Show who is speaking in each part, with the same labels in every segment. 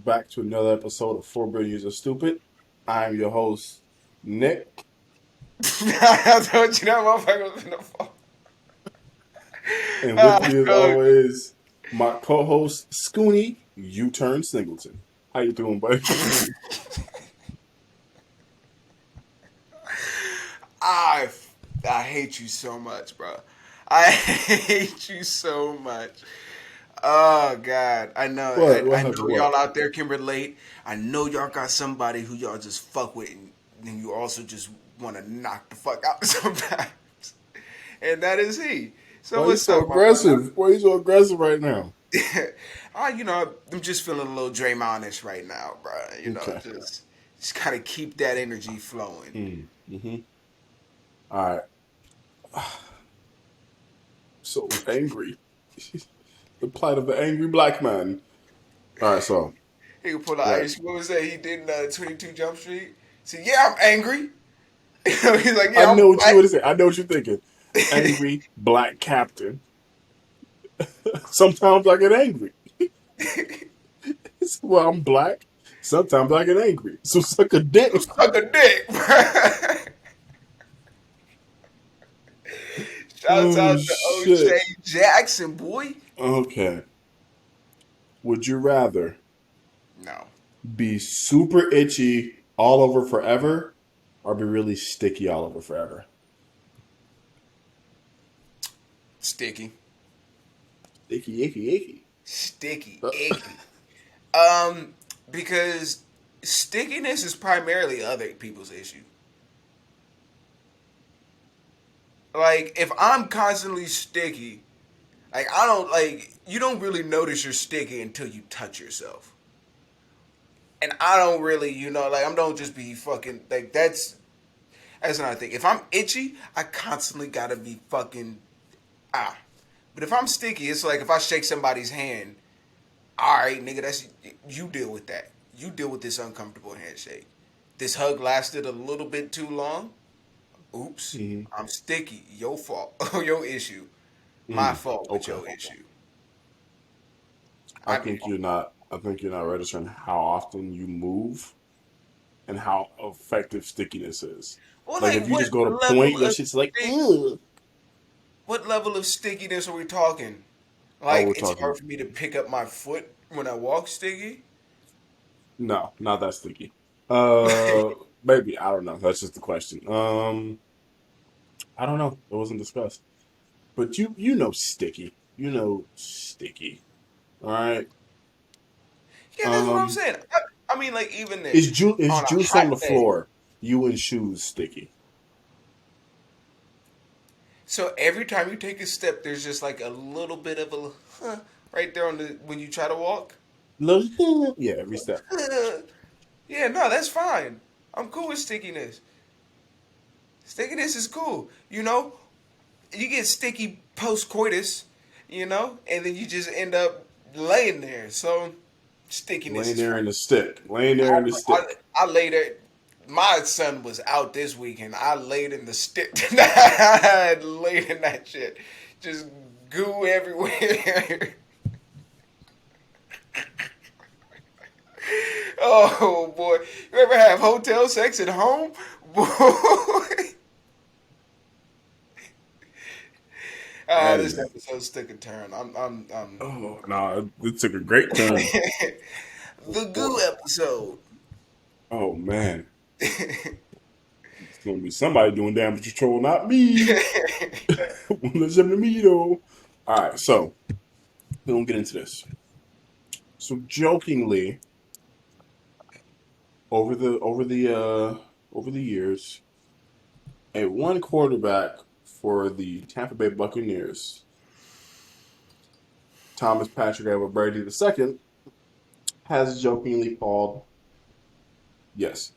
Speaker 1: back to another episode of 4 Billion Years of Stupid. I'm your host, Nick,
Speaker 2: I told you that motherfucker was in the phone.
Speaker 1: and with
Speaker 2: Ah,
Speaker 1: me as
Speaker 2: dog.
Speaker 1: always, my co-host, Scooney, U-Turn Singleton. How you doing, buddy?
Speaker 2: I, I hate you so much, bro. I hate you so much. Oh God, I know.
Speaker 1: What?
Speaker 2: I,
Speaker 1: What
Speaker 2: I
Speaker 1: happened?
Speaker 2: know
Speaker 1: What?
Speaker 2: y'all out there can relate. I know y'all got somebody who y'all just fuck with, and then you also just want to knock the fuck out sometimes. And that is he. So
Speaker 1: Why you
Speaker 2: what's
Speaker 1: so
Speaker 2: up, my brother?
Speaker 1: aggressive? Why you so aggressive right now?
Speaker 2: I'm just feeling a little Draymond-ish right now, bro.
Speaker 1: Okay.
Speaker 2: Just gotta keep that energy flowing.
Speaker 1: Mm-hmm. All right. So angry. The plight of the angry black man. All right, so
Speaker 2: He could pull the
Speaker 1: right.
Speaker 2: ice. What was that he did in 22 Jump Street? See, yeah, I'm angry. He's like,
Speaker 1: I
Speaker 2: yeah, I'm
Speaker 1: know what you
Speaker 2: black.
Speaker 1: would say. I know what you're thinking. Angry black captain. Sometimes I get angry. Well, I'm black. Sometimes I get angry. So suck a dick.
Speaker 2: Suck a dick. Shouts
Speaker 1: Oh
Speaker 2: out to
Speaker 1: shit.
Speaker 2: O'Shea Jackson, boy.
Speaker 1: Okay. Would you rather
Speaker 2: No,
Speaker 1: be super itchy all over forever or be really sticky all over forever?
Speaker 2: sticky,
Speaker 1: Icky, icky, icky.
Speaker 2: sticky,
Speaker 1: Uh,
Speaker 2: icky. Um, because stickiness is primarily other people's issue. Like if I'm constantly sticky, like I don't like you don't really notice you're sticky until you touch yourself. And I don't really, like I don't just be fucking like that's another thing. If I'm itchy, I constantly gotta be fucking ah. But if I'm sticky, it's like if I shake somebody's hand, all right, nigga, that's you deal with that. You deal with this uncomfortable handshake. This hug lasted a little bit too long. Oops,
Speaker 1: mhm.
Speaker 2: I'm sticky. Your fault. Your issue. My
Speaker 1: Mm,
Speaker 2: fault, but
Speaker 1: okay.
Speaker 2: your issue.
Speaker 1: I
Speaker 2: I be
Speaker 1: think you're not. I think you're not registering how often you move and how effective stickiness is.
Speaker 2: well,
Speaker 1: Like
Speaker 2: like
Speaker 1: if you just go to point, your shit's like,
Speaker 2: stick?
Speaker 1: ugh.
Speaker 2: What level of stickiness are we talking?
Speaker 1: Oh, we're
Speaker 2: Like it's hard
Speaker 1: talking.
Speaker 2: for me to pick up my foot when I walk sticky.
Speaker 1: No, not that sticky. Uh, Maybe I don't know. That's just the question. I don't know. It wasn't discussed. But you know sticky. You know sticky. All right.
Speaker 2: Yeah, that's what I'm
Speaker 1: Um,
Speaker 2: saying. I mean, like even this
Speaker 1: is
Speaker 2: on a
Speaker 1: juice on the
Speaker 2: hot day.
Speaker 1: floor? You in shoes sticky?
Speaker 2: So every time you take a step, there's just like a little bit of a huh, right there on the when you try to walk.
Speaker 1: Yeah, every step.
Speaker 2: Yeah, no, that's fine. I'm cool with stickiness. Stickiness is cool. You get sticky post coitus, and then you just end up laying there. So stickiness
Speaker 1: Laying
Speaker 2: is
Speaker 1: there
Speaker 2: fine.
Speaker 1: in the stick. Laying there in the
Speaker 2: I,
Speaker 1: stick.
Speaker 2: I laid there. My son was out this weekend. I laid in the stick. I laid in that shit. Just goo everywhere. Oh boy. You ever have hotel sex at home? Boy. This
Speaker 1: Hey.
Speaker 2: episode took a turn. I'm
Speaker 1: Oh no, it took a great turn.
Speaker 2: the goo episode.
Speaker 1: Oh man, it's gonna be somebody doing damage control, not me. Let's have the me though. All right, so we don't get into this. So jokingly, over the years, a one quarterback for the Tampa Bay Buccaneers, Thomas Patrick Edward Brady II, has jokingly called yes.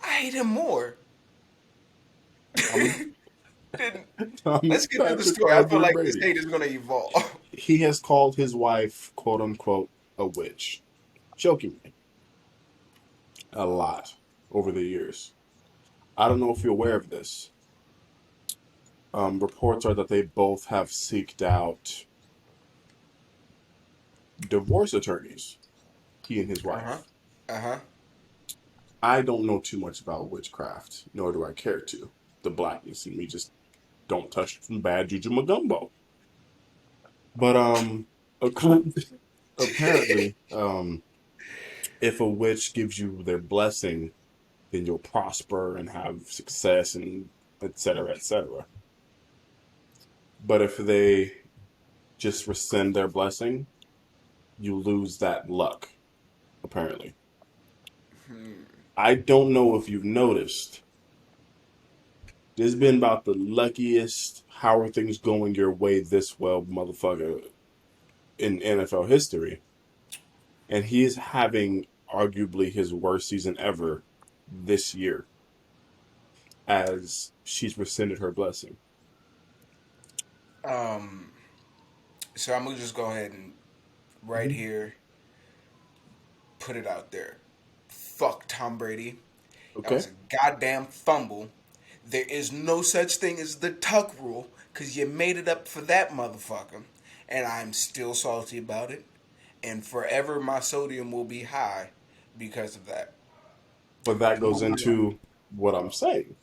Speaker 2: I hate him more.
Speaker 1: Thomas
Speaker 2: Didn't
Speaker 1: Thomas
Speaker 2: Let's get through the
Speaker 1: Patrick
Speaker 2: story. I feel
Speaker 1: Edward
Speaker 2: like this
Speaker 1: Brady.
Speaker 2: hate is gonna evolve.
Speaker 1: He has called his wife, quote unquote, a witch, jokingly, a lot over the years. I don't know if you're aware of this. Reports are that they both have seeked out divorce attorneys. he and his
Speaker 2: Uh huh.
Speaker 1: wife.
Speaker 2: Uh huh.
Speaker 1: I don't know too much about witchcraft, nor do I care to. The blackness in me just don't touch it from bad juju magumbo. But apparently, if a witch gives you their blessing, then you'll prosper and have success and et cetera, et cetera. But if they just rescind their blessing, you lose that luck, apparently. I don't know if you've noticed. This has been about the luckiest how are things going your way this well, motherfucker, in NFL history. And he is having arguably his worst season ever this year as she's rescinded her blessing.
Speaker 2: Um. So I'm gonna just go ahead and right
Speaker 1: Mm-hmm.
Speaker 2: here put it out there. Fuck Tom Brady. That
Speaker 1: Okay.
Speaker 2: was a goddamn fumble. There is no such thing as the tuck rule because you made it up for that motherfucker. And I'm still salty about it. And forever my sodium will be high because of that.
Speaker 1: But that goes
Speaker 2: Moving on.
Speaker 1: into what I'm saying.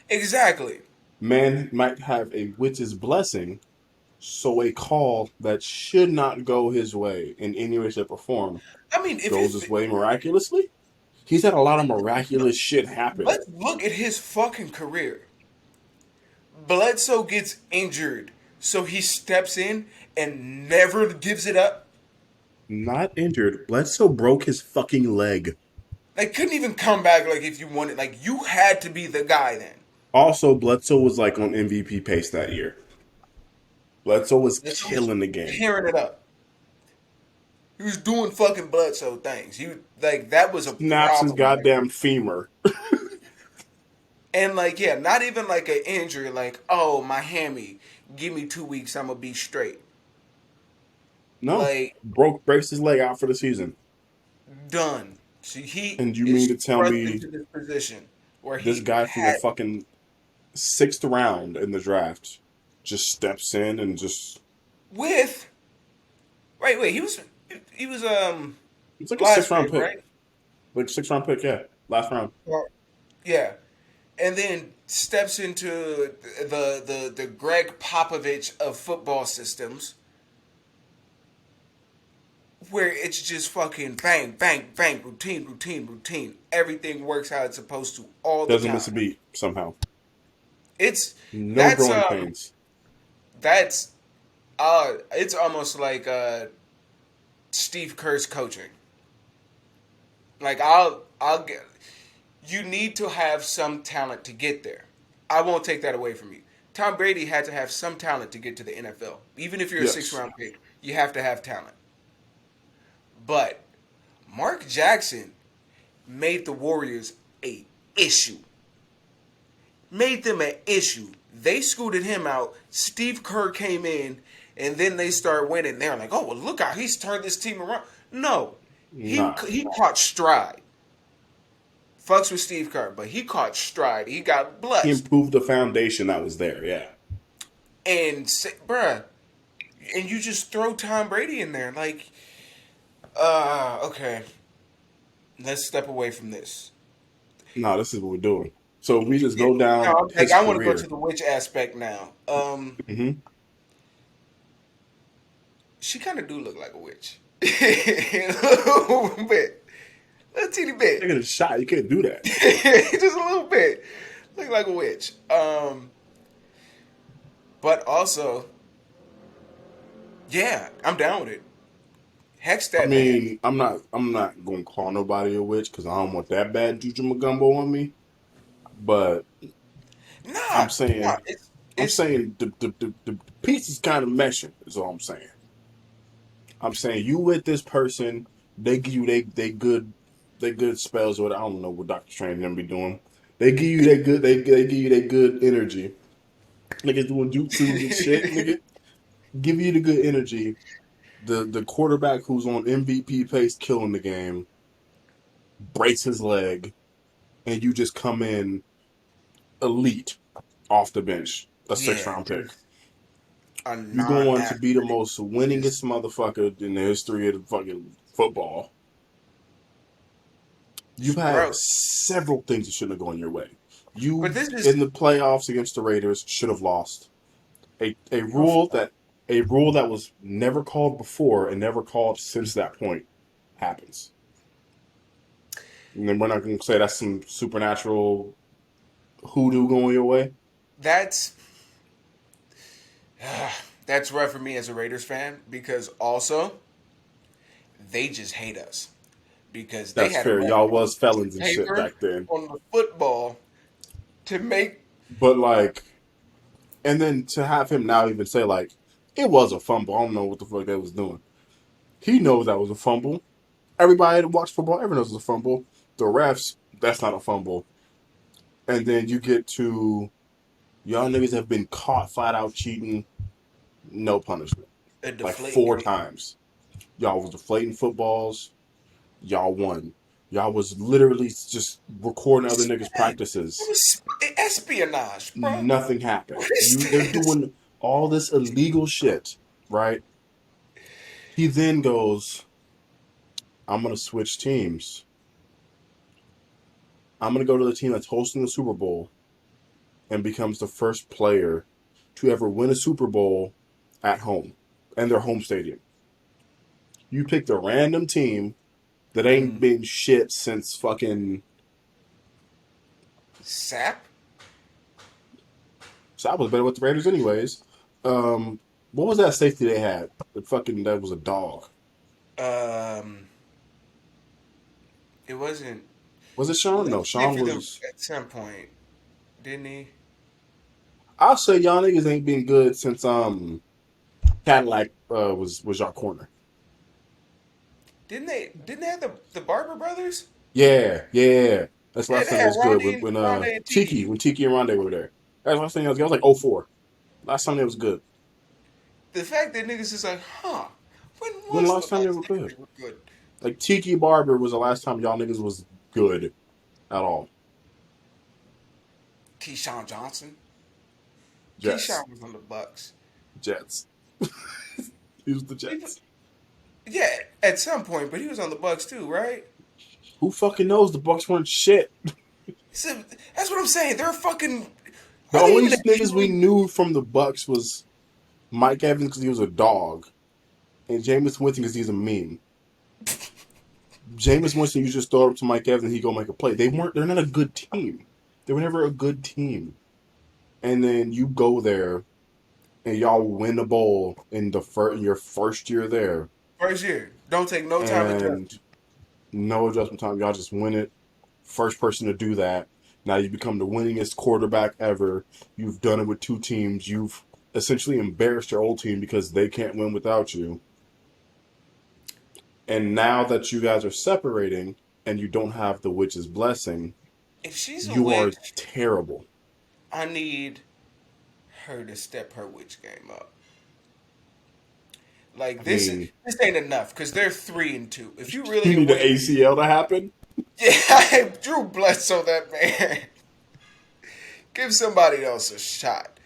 Speaker 2: Exactly.
Speaker 1: Man might have a witch's blessing, so a call that should not go his way in any way, shape, or form
Speaker 2: I mean,
Speaker 1: goes his way miraculously. He's had a lot of miraculous shit happen.
Speaker 2: let's look at his fucking career. Bledsoe gets injured, so he steps in and never gives it up.
Speaker 1: Not injured. Bledsoe broke his fucking leg.
Speaker 2: Like, couldn't even come back. Like, if you wanted, like, you had to be the guy then.
Speaker 1: Also, Bledsoe was like on MVP pace that year. Bledsoe was
Speaker 2: Bledsoe was
Speaker 1: killing the game.
Speaker 2: tearing it up. He was doing fucking Bledsoe things. He like that was a
Speaker 1: Snaps his
Speaker 2: problem. Like,
Speaker 1: goddamn femur.
Speaker 2: and like, yeah, not even like an injury. Like, oh, my hammy. Give me 2 weeks. I'm gonna be straight.
Speaker 1: No.
Speaker 2: Like,
Speaker 1: Breaks his leg out for the season.
Speaker 2: done. So he
Speaker 1: And you mean
Speaker 2: is
Speaker 1: to tell
Speaker 2: thrust
Speaker 1: me
Speaker 2: into this position where
Speaker 1: this
Speaker 2: he
Speaker 1: guy from the
Speaker 2: had
Speaker 1: fucking sixth round in the draft just steps in and just
Speaker 2: with. Wait. He was
Speaker 1: it's like a sixth
Speaker 2: last
Speaker 1: round
Speaker 2: pick,
Speaker 1: pick.
Speaker 2: right?
Speaker 1: Like sixth round pick, yeah. Last round.
Speaker 2: Well, yeah, and then steps into the Greg Popovich of football systems, where it's just fucking bang, bang, bang, routine, routine, routine. Everything works how it's supposed to all the
Speaker 1: Doesn't miss a
Speaker 2: time.
Speaker 1: beat somehow.
Speaker 2: It's
Speaker 1: No
Speaker 2: that's
Speaker 1: growing pains.
Speaker 2: that's it's almost like Steve Kerr's coaching. Like I'll get you need to have some talent to get there. I won't take that away from you. Tom Brady had to have some talent to get to the NFL. Even if you're a sixth
Speaker 1: Yes.
Speaker 2: round pick, you have to have talent. But Mark Jackson made the Warriors a issue. Made them an issue. They scooted him out. Steve Kerr came in, and then they start winning. They're like, "Oh, well, look how he's turned this team around." No,
Speaker 1: Nah.
Speaker 2: he caught stride. Fucks with Steve Kerr, but he caught stride. He got
Speaker 1: He
Speaker 2: blessed,
Speaker 1: improved the foundation that was there, yeah.
Speaker 2: and bruh, and you just throw Tom Brady in there, like, okay, let's step away from this.
Speaker 1: No, this is what we're doing. So we just go down
Speaker 2: No, like
Speaker 1: his
Speaker 2: I want to go to
Speaker 1: career.
Speaker 2: the witch aspect now.
Speaker 1: Mm-hmm.
Speaker 2: She kind of do look like a witch, a little bit, a teeny bit,
Speaker 1: Taking a shot, you can't do that.
Speaker 2: just a little bit, look like a witch. But also, yeah, I'm down with it. Hex
Speaker 1: I
Speaker 2: that man.
Speaker 1: mean, I'm not gonna call nobody a witch because I don't want that bad juju magumbo on me. But I'm
Speaker 2: Nah,
Speaker 1: saying I'm
Speaker 2: it's
Speaker 1: saying the pieces kind of meshing is all I'm saying. I'm saying you with this person, they give you they good spells or I don't know what Doctor Strange them be doing. They give you that good they give you that good energy. Niggas doing jutsus and shit, nigga. Give you the good energy. The quarterback who's on MVP pace killing the game breaks his leg, and you just come in elite off the bench, a sixth
Speaker 2: yeah,
Speaker 1: round pick.
Speaker 2: just a
Speaker 1: You go on to be the
Speaker 2: non-athletic.
Speaker 1: most
Speaker 2: Just
Speaker 1: winningest motherfucker in the history of the fucking football. You've had
Speaker 2: bro.
Speaker 1: several things that shouldn't have gone your way.
Speaker 2: But
Speaker 1: You
Speaker 2: this is
Speaker 1: in the playoffs against the Raiders should have lost. A
Speaker 2: no,
Speaker 1: rule that was never called before and never called since that point happens. And then we're not going to say that's some supernatural hoodoo going your way.
Speaker 2: that's that's rough for me as a Raiders fan because also they just hate us because they
Speaker 1: That's
Speaker 2: had to
Speaker 1: fair.
Speaker 2: write
Speaker 1: Y'all
Speaker 2: on a
Speaker 1: was
Speaker 2: piece of
Speaker 1: felons and shit
Speaker 2: paper
Speaker 1: back then.
Speaker 2: on the football to make
Speaker 1: But like, and then to have him now even say like, it was a fumble. I don't know what the fuck that was doing. He knows that was a fumble. Everybody that watch football, everyone knows it's a fumble. The refs, that's not a fumble. And then you get to y'all niggas have been caught flat out cheating, no punishment.
Speaker 2: a
Speaker 1: Like
Speaker 2: deflating
Speaker 1: four
Speaker 2: game.
Speaker 1: times. Y'all was deflating footballs. Y'all won. Y'all was literally just recording other niggas'
Speaker 2: Man,
Speaker 1: practices.
Speaker 2: it was espionage, bro.
Speaker 1: Nothing happened.
Speaker 2: What is
Speaker 1: They're
Speaker 2: this?
Speaker 1: doing all this illegal shit, right? He then goes, I'm gonna switch teams. I'm gonna go to the team that's hosting the Super Bowl and becomes the first player to ever win a Super Bowl at home and their home stadium. You picked a random team that ain't
Speaker 2: Mm.
Speaker 1: been shit since fucking.
Speaker 2: Sap?
Speaker 1: So I was better with the Raiders, anyways. What was that safety they had? That was a dog.
Speaker 2: Um, it wasn't.
Speaker 1: Was it
Speaker 2: Well,
Speaker 1: Sean?
Speaker 2: he
Speaker 1: No,
Speaker 2: played
Speaker 1: Sean
Speaker 2: for them
Speaker 1: was.
Speaker 2: at some point, didn't he?
Speaker 1: I'll say y'all niggas ain't been good since Cadillac was our corner.
Speaker 2: Didn't they have the Barber brothers?
Speaker 1: Yeah, yeah. That's the
Speaker 2: Yeah,
Speaker 1: last
Speaker 2: they
Speaker 1: time it
Speaker 2: had
Speaker 1: was good
Speaker 2: Rondé and Tiki.
Speaker 1: When Tiki and Rondé were there. That's the last thing I was. I was like 04. Last time it was good.
Speaker 2: The fact that niggas is like, when
Speaker 1: When the
Speaker 2: was the
Speaker 1: last time they
Speaker 2: last
Speaker 1: were
Speaker 2: time
Speaker 1: good?
Speaker 2: they were good?
Speaker 1: Like Tiki Barber was the last time y'all niggas was good at all.
Speaker 2: Keyshawn Johnson.
Speaker 1: Jets.
Speaker 2: Keyshawn was on the Bucks.
Speaker 1: Jets. He was the
Speaker 2: He
Speaker 1: Jets.
Speaker 2: Yeah, at some point, but he was on the Bucks too, right?
Speaker 1: Who fucking knows? The Bucks weren't shit.
Speaker 2: So, that's what I'm saying. They're fucking.
Speaker 1: The
Speaker 2: Are they
Speaker 1: only
Speaker 2: even a
Speaker 1: niggas we
Speaker 2: team?
Speaker 1: knew from the Bucks was Mike Evans because he was a dog, and Jameis Winston because he's a meme. Jameis Winston, you just throw it up to Mike Evans and he go make a play. They weren't. They're not a good team. They were never a good team. And then you go there and y'all win a bowl in your first year there,
Speaker 2: First year. Don't take no time to adjust.
Speaker 1: and no adjustment time. Y'all just win it. First person to do that. Now you become the winningest quarterback ever. You've done it with two teams. You've essentially embarrassed your old team because they can't win without you. And now that you guys are separating and you don't have the witch's blessing,
Speaker 2: If she's a
Speaker 1: you are
Speaker 2: witch,
Speaker 1: terrible.
Speaker 2: I need her to step her witch game up. Like
Speaker 1: I
Speaker 2: this,
Speaker 1: mean,
Speaker 2: this ain't enough because they're 3-2. If you
Speaker 1: you
Speaker 2: really a
Speaker 1: need the
Speaker 2: witch,
Speaker 1: ACL to happen.
Speaker 2: yeah, Drew Bledsoe, that man. Give somebody else a shot.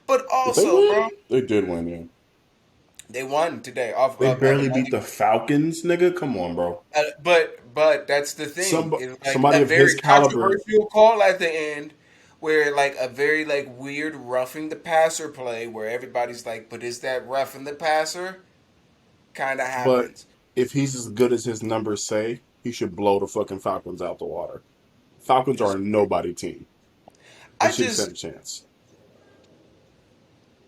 Speaker 2: But
Speaker 1: Did they
Speaker 2: also, bro,
Speaker 1: win? They did win, yeah.
Speaker 2: they won today off
Speaker 1: They
Speaker 2: of
Speaker 1: barely
Speaker 2: another.
Speaker 1: beat the Falcons, nigga. Come on, bro.
Speaker 2: But that's the thing. It's like
Speaker 1: Somebody
Speaker 2: a
Speaker 1: of
Speaker 2: very
Speaker 1: his caliber,
Speaker 2: controversial call at the end, where like a very like weird roughing the passer play, where everybody's like, "But is that roughing the passer?" Kind of
Speaker 1: but
Speaker 2: happens.
Speaker 1: if he's as good as his numbers say, he should blow the fucking Falcons out the water. Falcons are a nobody team. They
Speaker 2: I
Speaker 1: shouldn't stand a
Speaker 2: just
Speaker 1: chance.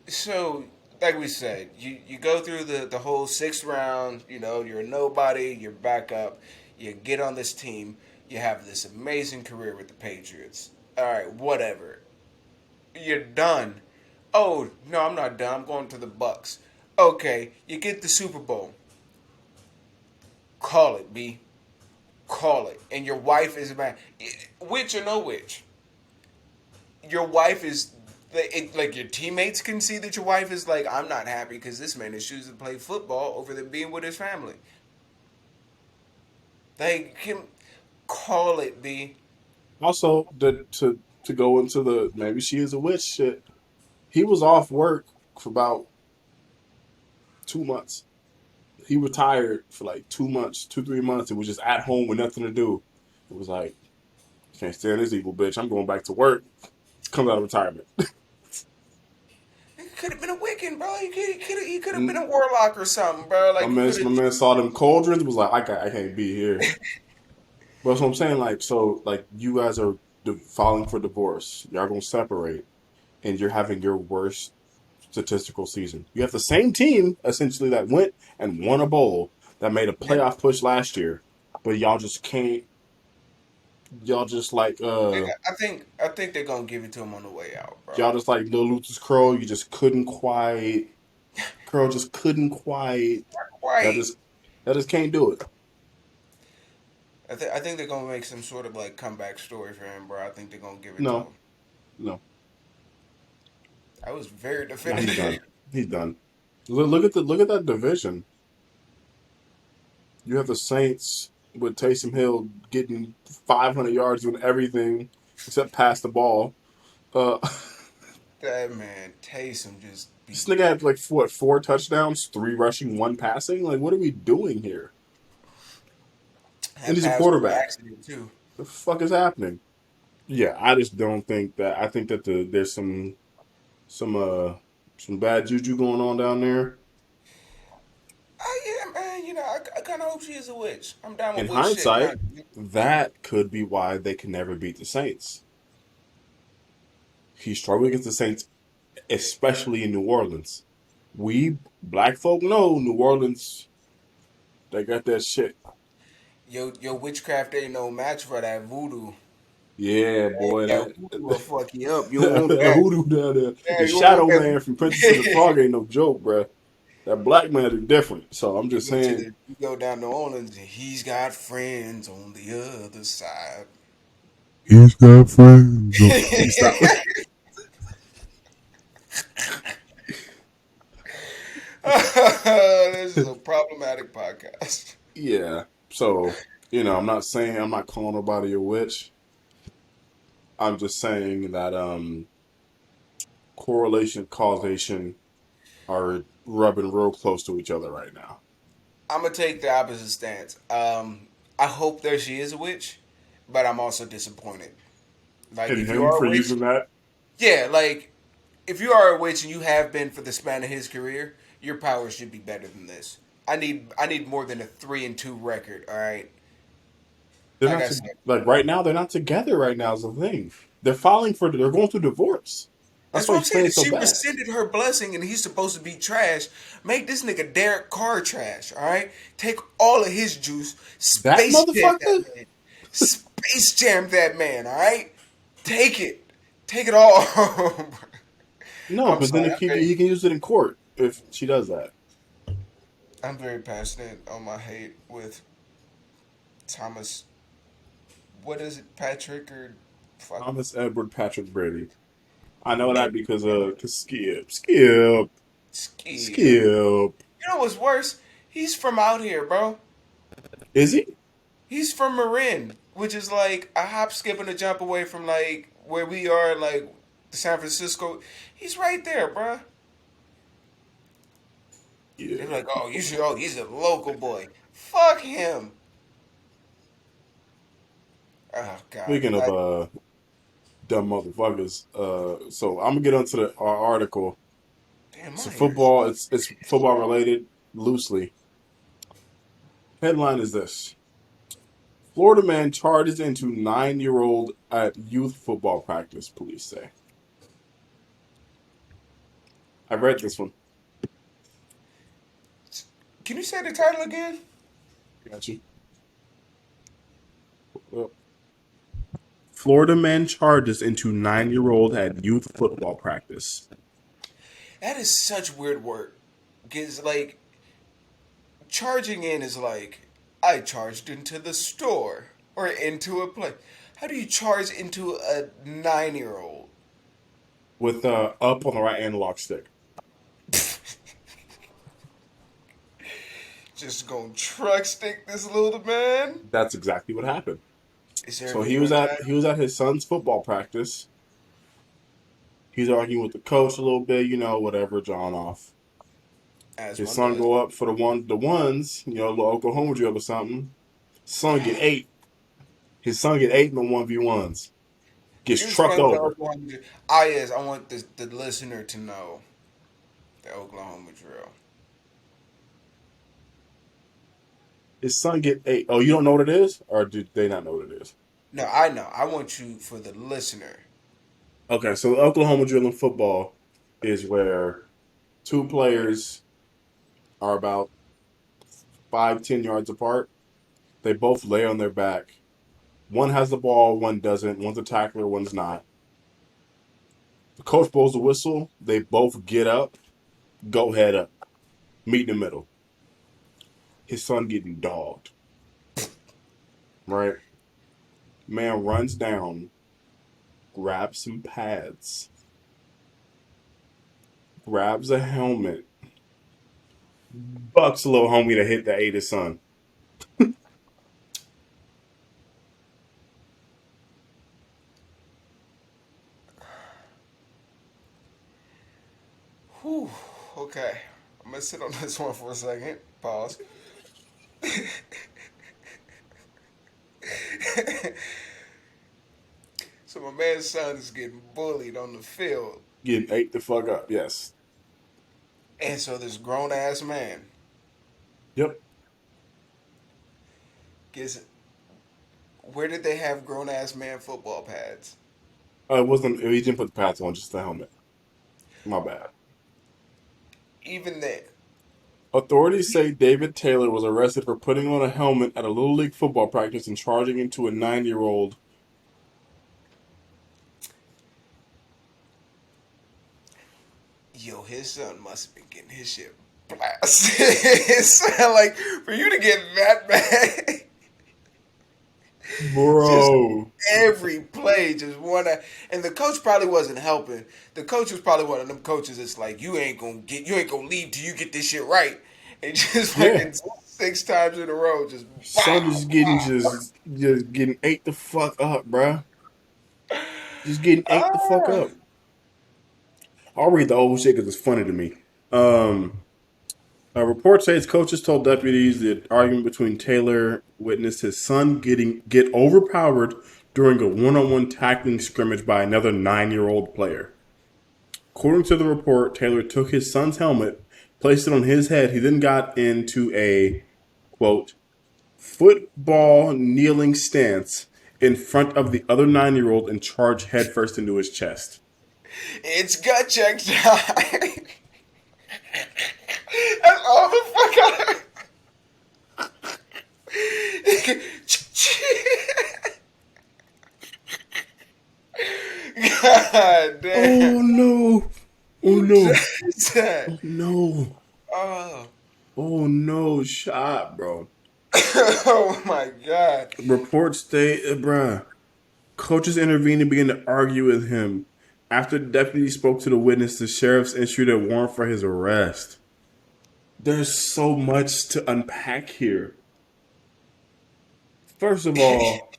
Speaker 2: so like we said, you go through the whole 6th round. You know, you're a nobody. You're back up. You get on this team. You have this amazing career with the Patriots. All right, whatever. You're done. Oh no, I'm not done. I'm going to the Bucks. Okay, you get the Super Bowl. Call it, B. Call it. And your wife is back. Witch or no witch, your wife is like your teammates can see that your wife is like, I'm not happy because this man is choosing to play football over than being with his family. They can call it, B.
Speaker 1: Also, to go into the maybe she is a witch shit. He was off work for about 2 months. He retired for like 2 months, 2 3 months, and was just at home with nothing to do. It was like, can't stand this evil bitch. I'm going back to work. Comes out of retirement.
Speaker 2: He could have been a Wiccan, bro. He could have been a warlock or something, bro.
Speaker 1: my
Speaker 2: Like you
Speaker 1: man,
Speaker 2: could
Speaker 1: my
Speaker 2: have.
Speaker 1: man saw them cauldrons. Was like, I can't be here. But that's what I'm saying. Like, so, like, you guys are filing for divorce. Y'all gonna separate, and you're having your worst statistical season. You have the same team essentially that went and won a bowl that made a
Speaker 2: Yeah.
Speaker 1: playoff push last year, but y'all just can't. Y'all just like
Speaker 2: I think they're gonna give it to him on the way out, bro.
Speaker 1: y'all just like Lil Luther's Crow. You just couldn't quite. Crow just couldn't quite. Y'all
Speaker 2: Right.
Speaker 1: just y'all just can't do it.
Speaker 2: I think they're gonna make some sort of like comeback story for him, bro. I think they're gonna give it to
Speaker 1: No,
Speaker 2: him.
Speaker 1: no,
Speaker 2: I was very
Speaker 1: no. He's
Speaker 2: definitive.
Speaker 1: done. He's done. Look at that division. You have the Saints with Taysom Hill getting 500 yards doing everything except pass the ball. Uh,
Speaker 2: That man Taysom just
Speaker 1: this
Speaker 2: be
Speaker 1: nigga had like what, 4 touchdowns, 3 rushing, 1 passing. Like, what are we doing here? And
Speaker 2: had
Speaker 1: he's a
Speaker 2: passed through
Speaker 1: quarterback.
Speaker 2: accident too.
Speaker 1: The fuck is happening? Yeah, I just don't think that. I think that there's some some bad juju going on down there.
Speaker 2: Yeah, man. I kind of hope she is a witch. I'm down
Speaker 1: In
Speaker 2: with witch shit,
Speaker 1: hindsight,
Speaker 2: kind of.
Speaker 1: that could be why they can never beat the Saints. He struggled against the Saints, especially in New Orleans. We black folk know New Orleans. They got that shit.
Speaker 2: Yo, witchcraft ain't no match for that voodoo.
Speaker 1: Yeah, boy,
Speaker 2: That
Speaker 1: that
Speaker 2: voodoo will fuck you up. You don't want
Speaker 1: that
Speaker 2: that.
Speaker 1: hoodoo down there.
Speaker 2: Yeah,
Speaker 1: The
Speaker 2: you don't want
Speaker 1: Shadow Man from Princess and the
Speaker 2: that.
Speaker 1: Frog ain't no joke, bruh. That black man is different. So I'm just saying,
Speaker 2: You go down to Orleans and he's got friends on the other side.
Speaker 1: he's got friends. Let me stop.
Speaker 2: This is a problematic podcast.
Speaker 1: Yeah. So, I'm not saying I'm not calling nobody a witch. I'm just saying that correlation, causation are rubbing real close to each other right now.
Speaker 2: I'm gonna take the opposite stance. I hope that she is a witch, but I'm also disappointed. Like,
Speaker 1: And
Speaker 2: if you
Speaker 1: him
Speaker 2: are
Speaker 1: for
Speaker 2: a witch,
Speaker 1: using that.
Speaker 2: yeah, like if you are a witch and you have been for the span of his career, your power should be better than this. I need more than a 3-2 record. All right,
Speaker 1: They're
Speaker 2: like
Speaker 1: not
Speaker 2: I said,
Speaker 1: like right now. They're not together right now. Is the thing. They're going through divorce. That's
Speaker 2: that's
Speaker 1: why
Speaker 2: what I'm
Speaker 1: he's
Speaker 2: saying.
Speaker 1: playing so
Speaker 2: She
Speaker 1: bad.
Speaker 2: rescinded her blessing, and he's supposed to be trash. Make this nigga Derek Carr trash. All right, take all of his juice,
Speaker 1: That
Speaker 2: space jam that
Speaker 1: motherfucker.
Speaker 2: man, space jam that man. All right, take it all.
Speaker 1: No,
Speaker 2: I'm
Speaker 1: but then
Speaker 2: sorry.
Speaker 1: if he can use it in court if she does that.
Speaker 2: I'm very passionate on my hate with Thomas. What is it, Patrick or fuck
Speaker 1: Thomas Edward Patrick Brady. I know that
Speaker 2: Edward
Speaker 1: because
Speaker 2: Edward Ski?
Speaker 1: Skip.
Speaker 2: You know what's worse? He's from out here, bro.
Speaker 1: Is he?
Speaker 2: He's from Marin, which is like a hop, skip, and a jump away from like where we are, like San Francisco. He's right there, bro. They're
Speaker 1: Yeah.
Speaker 2: like, oh, you should. Oh, he's a local boy. Fuck him. Oh God.
Speaker 1: Speaking of dumb motherfuckers, so I'm gonna get onto our article.
Speaker 2: Damn,
Speaker 1: So
Speaker 2: my hair is
Speaker 1: football, it's football related loosely. Headline is this: Florida man charges into 9-year-old at youth football practice. Police say. I read this one.
Speaker 2: Can you say the title again?
Speaker 1: Got you. Well, Florida man charges into 9-year-old at youth football practice.
Speaker 2: That is such weird work. Cause like charging in is like I charged into the store or into a place. How do you charge into a 9-year-old?
Speaker 1: With up on the right analog stick.
Speaker 2: Just gonna truck stick this little man?
Speaker 1: That's exactly what happened.
Speaker 2: Is there a
Speaker 1: So
Speaker 2: video of that?
Speaker 1: he was at his son's football practice. He's arguing with the coach a little bit, whatever, John off.
Speaker 2: As
Speaker 1: His
Speaker 2: one
Speaker 1: son
Speaker 2: does.
Speaker 1: go up for the ones, a little Oklahoma drill or something. Son get 8. His son get 8 in the 1v1s.
Speaker 2: Can
Speaker 1: Gets
Speaker 2: you
Speaker 1: trucked
Speaker 2: explain what the
Speaker 1: over.
Speaker 2: Oklahoma drill? Ah, yes, I want the listener to know the Oklahoma drill.
Speaker 1: His son get 8. Oh, you don't know what it is? Or do they not know what it is?
Speaker 2: No, I know. I want you for the listener.
Speaker 1: Okay, so the Oklahoma drill in football is where two players are about 5, 10 yards apart. They both lay on their back. One has the ball, one doesn't. One's a tackler, one's not. The coach blows the whistle. They both get up, go head up, meet in the middle. His son getting dogged, right? Man runs down, grabs some pads, grabs a helmet, bucks a little homie to hit the 8 his son.
Speaker 2: Whew. Okay. I'm gonna sit on this one for a second. Pause. So my man's son is getting bullied on the field,
Speaker 1: Getting ate the fuck up, yes.
Speaker 2: and so this grown ass man
Speaker 1: Yep.
Speaker 2: gets. Where did they have grown ass man football pads?
Speaker 1: It wasn't, he didn't put the pads on, just the helmet. My bad.
Speaker 2: Even then,
Speaker 1: Authorities say David Taylor was arrested for putting on a helmet at a Little League football practice and charging into a 9-year-old.
Speaker 2: yo, his son must have been getting his shit blasted. It sound like for you to get that bad. Just
Speaker 1: Bro.
Speaker 2: every play, just wanna, and the coach probably wasn't helping. The coach was probably one of them coaches that's like, you ain't gonna leave till you get this shit right, and just
Speaker 1: Yeah.
Speaker 2: fucking 6 times in a row, just
Speaker 1: Son
Speaker 2: wow,
Speaker 1: is getting
Speaker 2: wow.
Speaker 1: just getting ate the fuck up, bruh. Just getting ate the fuck
Speaker 2: Ah.
Speaker 1: up. I'll read the whole shit because it's funny to me. Um, a report says coaches told deputies that argument between Taylor witnessed his son get overpowered during a one-on-one tackling scrimmage by another 9-year-old player. According to the report, Taylor took his son's helmet, placed it on his head. He then got into a quote football kneeling stance in front of the other 9-year-old and charged headfirst into his chest.
Speaker 2: It's gut check time. That's all the fuck I. God
Speaker 1: Oh
Speaker 2: damn.
Speaker 1: no! Oh
Speaker 2: Who
Speaker 1: no!
Speaker 2: does that?
Speaker 1: Oh no!
Speaker 2: Oh.
Speaker 1: Oh no! Shot, bro.
Speaker 2: Oh my god.
Speaker 1: Reports state, bruh. Coaches intervened and began to argue with him. After the deputy spoke to the witness, the sheriffs issued a warrant for his arrest. There's so much to unpack here. First of all,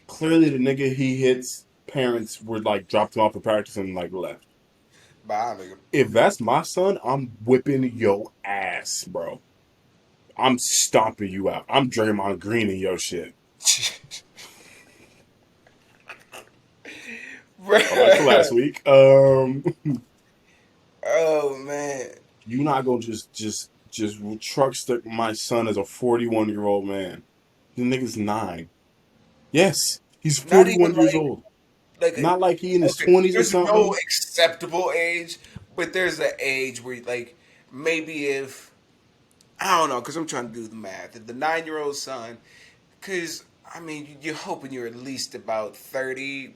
Speaker 1: clearly the nigga he hits parents were like dropped him off for practice and like left.
Speaker 2: Bye, nigga.
Speaker 1: If that's my son, I'm whipping your ass, bro. I'm stomping you out. I'm Draymond Green in your shit. All right, for last
Speaker 2: Bruh.
Speaker 1: week.
Speaker 2: Oh man.
Speaker 1: You not gonna just truck stick my son as a 41-year-old man. The nigga's 9. Yes, he's
Speaker 2: Not even
Speaker 1: 41 years old.
Speaker 2: like a,
Speaker 1: Not like he in his
Speaker 2: okay.
Speaker 1: 20s or
Speaker 2: There's no
Speaker 1: something.
Speaker 2: acceptable age, but there's an age where like maybe if I don't know, because I'm trying to do the math. If the 9-year-old son, because I mean you're hoping you're at least about 30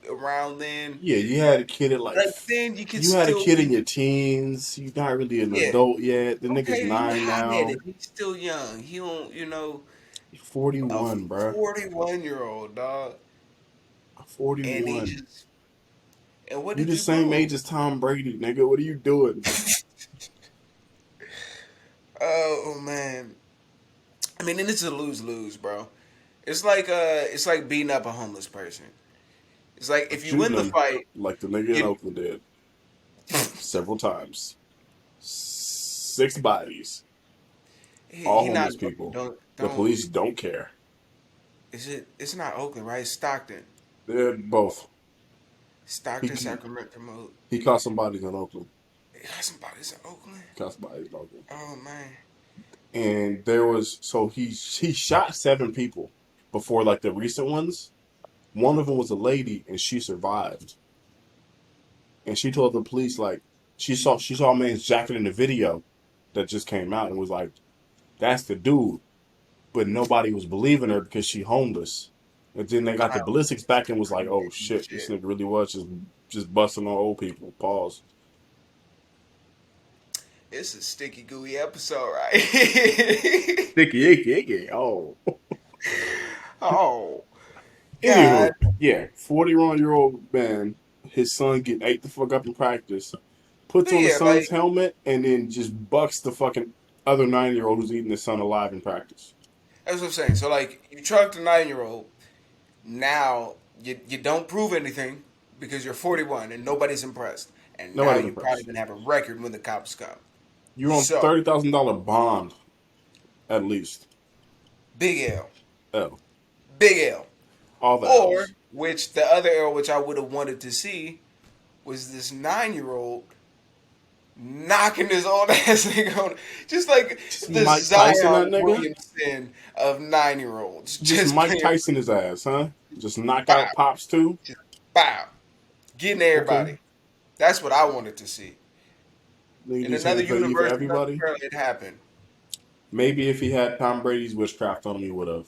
Speaker 2: around then.
Speaker 1: Yeah, you had a kid at like
Speaker 2: But then you can
Speaker 1: you had a
Speaker 2: still
Speaker 1: kid in
Speaker 2: be
Speaker 1: your teens. You're not really an
Speaker 2: yeah.
Speaker 1: adult yet. The nigga's
Speaker 2: Okay, you
Speaker 1: 9
Speaker 2: hot
Speaker 1: now.
Speaker 2: headed. He's still young. He don't,
Speaker 1: He's
Speaker 2: a
Speaker 1: 41, bruh.
Speaker 2: 41-year-old dog, and he
Speaker 1: 41.
Speaker 2: just and what
Speaker 1: You
Speaker 2: did
Speaker 1: the
Speaker 2: you
Speaker 1: same
Speaker 2: prove?
Speaker 1: age as Tom Brady, nigga. What are you doing?
Speaker 2: Oh man, I mean, and it's a lose lose, bro. It's like beating up a homeless person. It's like if you
Speaker 1: Shooting
Speaker 2: win the
Speaker 1: them
Speaker 2: fight,
Speaker 1: like the nigga in
Speaker 2: you
Speaker 1: Oakland did several times. 6 bodies. All
Speaker 2: he not
Speaker 1: homeless people.
Speaker 2: don't
Speaker 1: The
Speaker 2: don't.
Speaker 1: police don't care.
Speaker 2: Is it? It's not Oakland, right? It's Stockton.
Speaker 1: They're both. He
Speaker 2: Stockton, Sacramento.
Speaker 1: he caught somebody in Oakland.
Speaker 2: Somebody's in Oakland.
Speaker 1: Caught somebody in Oakland.
Speaker 2: Oh man.
Speaker 1: And there was he shot 7 people before like the recent ones. One of them was a lady, and she survived. And she told the police like she saw a man's jacket in the video that just came out and was like, "That's the dude." But nobody was believing her because she homeless. And then they got the ballistics back and was like, "Oh shit, this nigga really was just busting on old people." Pause.
Speaker 2: It's a sticky gooey episode, right?
Speaker 1: Sticky icky. Oh.
Speaker 2: Oh.
Speaker 1: Anywho,
Speaker 2: God.
Speaker 1: yeah, 41-year-old man, his son getting ate the fuck up in practice, puts on the
Speaker 2: Yeah,
Speaker 1: son's helmet, and then just bucks the fucking other 9-year-old who's eating his son alive in practice.
Speaker 2: that's what I'm saying. So like, you trucked a 9-year-old. Now you don't prove anything because you're 41 and nobody's impressed. And now
Speaker 1: Nobody's
Speaker 2: you probably
Speaker 1: impressed.
Speaker 2: gonna have a record when the cops come.
Speaker 1: You're on
Speaker 2: So
Speaker 1: $30,000 bond, at least.
Speaker 2: big L,
Speaker 1: Oh,
Speaker 2: big L.
Speaker 1: all the
Speaker 2: Or
Speaker 1: L's.
Speaker 2: which the other L, which I would have wanted to see, was this 9-year-old knocking his old ass nigga on, just like
Speaker 1: Just
Speaker 2: the
Speaker 1: Mike Tyson, that
Speaker 2: Zion
Speaker 1: nigga.
Speaker 2: Williamson of 9-year-olds.
Speaker 1: Just
Speaker 2: Just
Speaker 1: Mike
Speaker 2: playing,
Speaker 1: Tyson his ass, huh? Just knock
Speaker 2: bow,
Speaker 1: out Pops too.
Speaker 2: just bow, getting
Speaker 1: Okay.
Speaker 2: everybody. That's what I wanted to see.
Speaker 1: Then you
Speaker 2: In
Speaker 1: just had
Speaker 2: another
Speaker 1: to play for
Speaker 2: universe, another
Speaker 1: everybody.
Speaker 2: world, it happened.
Speaker 1: Maybe if he had Tom Brady's witchcraft on him, he would have.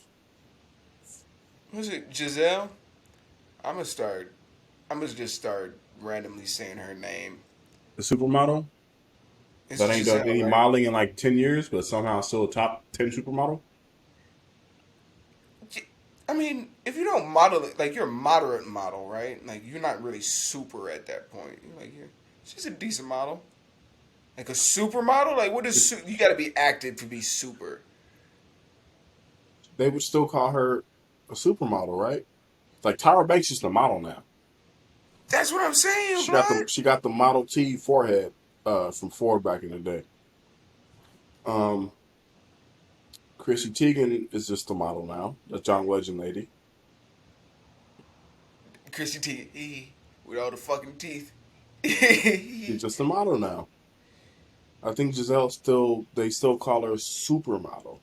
Speaker 2: Was it Jizz-el? I'm gonna start. I'm gonna just start randomly saying her name.
Speaker 1: The supermodel
Speaker 2: It's
Speaker 1: that ain't done
Speaker 2: Jizz-el,
Speaker 1: any
Speaker 2: right?
Speaker 1: modeling in like 10 years, but somehow still a top 10 supermodel.
Speaker 2: I mean, if you don't model it, like you're a moderate model, right? Like you're not really super at that point. She's a decent model. Like a supermodel, like what is you got to be active to be super.
Speaker 1: They would still call her a supermodel, right? Like Tyra Banks is the model now.
Speaker 2: That's what I'm saying,
Speaker 1: She
Speaker 2: blood.
Speaker 1: she got the Model T forehead from Ford back in the day. Um, Chrissy Teigen is just the model now. The John Legend lady.
Speaker 2: Chrissy T, with all the fucking teeth.
Speaker 1: She's just a model now. I think Giselle they still call her supermodel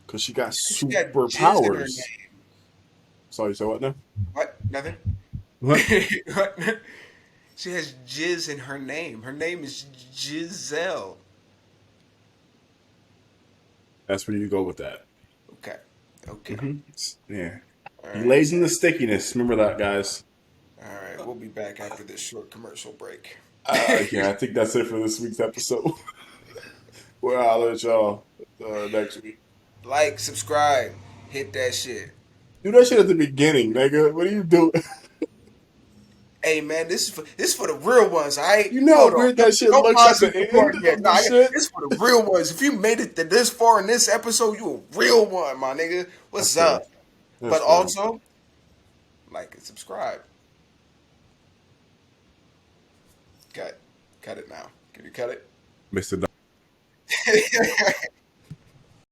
Speaker 1: because she got
Speaker 2: She got jizz in her
Speaker 1: superpowers.
Speaker 2: name.
Speaker 1: Sorry, you say what now?
Speaker 2: What? Nothing.
Speaker 1: What?
Speaker 2: What? She has jizz in her name. Her name is Jizz-el.
Speaker 1: That's where you go with that.
Speaker 2: Okay. Okay.
Speaker 1: Yeah.
Speaker 2: All
Speaker 1: He
Speaker 2: right.
Speaker 1: lays in the stickiness. Remember that, guys.
Speaker 2: All right. We'll be back after this short commercial break.
Speaker 1: Yeah, I think that's it for this week's episode. Well, I'll let y'all next week.
Speaker 2: Like, subscribe, hit that shit.
Speaker 1: Do that shit at the beginning, nigga. What are you doing?
Speaker 2: Hey man, this is for the real ones. All right,
Speaker 1: You know
Speaker 2: hold
Speaker 1: how
Speaker 2: on.
Speaker 1: weird that shit
Speaker 2: Don't
Speaker 1: looks at
Speaker 2: pause
Speaker 1: the
Speaker 2: it
Speaker 1: end
Speaker 2: yet.
Speaker 1: of
Speaker 2: No,
Speaker 1: the shit?
Speaker 2: this for the real ones. If you made it to this far in this episode, you a real one, my nigga. What's
Speaker 1: That's fair.
Speaker 2: up?
Speaker 1: That's
Speaker 2: But
Speaker 1: fair.
Speaker 2: also, like and subscribe. Cut it now. Can you cut it?
Speaker 1: Mr.